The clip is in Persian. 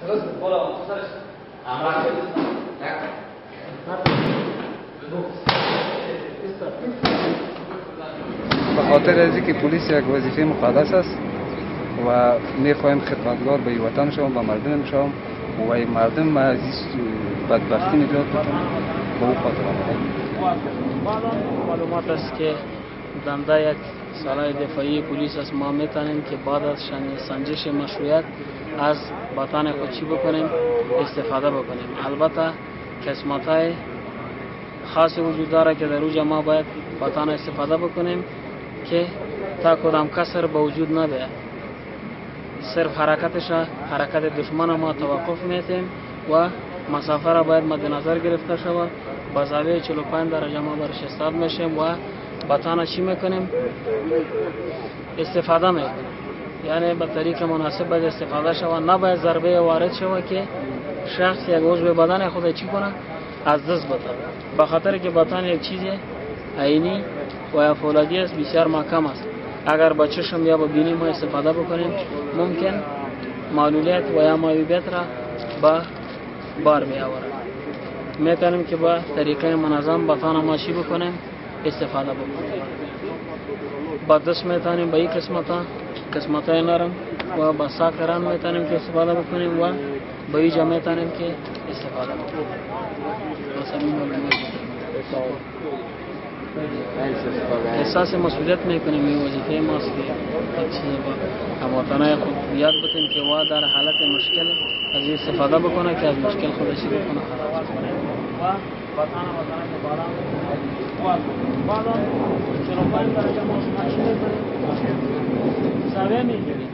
به خاطر از اینکه پلیس یک وظیفه مقدس است و میخواهیم خدمتگار به وطن شوم، به مردم شوم و این مردم از بدبختی نجات بدن. به او خاطر معلومات است که دنده یک سالار دفاعی پلیس است. ما میتونیم که بعد از سنجش مشروعیت از بطن خود چی بکنیم؟ استفاده بکنیم. البته قسمت‌های خاصی وجود داره که در اوجا ما باید بطن استفاده بکنیم که تا کدام کسر به وجود نبیه. صرف حرکت دشمن ما توقف میتیم و مسافه را باید مد نظر گرفته شود. با زاویه 45 درجه ما برش استاد میشیم و بطن چی میکنیم؟ استفاده میکنیم. یعنی به طریق مناسب باید استفاده شود. نباید ضربه وارد شود که شخص یک عضو بدن خود چی کنه؟ از دست بده. به خاطر که بطن یک چیز عینی و فولادی است، بسیار محکم است. اگر با چشم یا با بینی ما استفاده بکنیم ممکن معلولیت و یا معیوبیت را با بار بیاورد. میتونیم که با طریقه منظم بطن ما چی بکنیم؟ استفاده بکنیم. با دست میتونیم با این قسمت‌های نرم و با ساک ران میتونیم که استفاده بکنیم و با اینجا میتونیم که استفاده بکنیم. احساس مسئولیت میکنیم. این وظیفه ماست که یک چیز با هموطنای خود یاد بتیم که وا در حالت مشکل از این استفاده بکنه که از مشکل خودشی بکنه خلاص کنه. و بطن که باران بعدا 45 درجه ما شما چی میکنیم؟ زاویه میگیریم.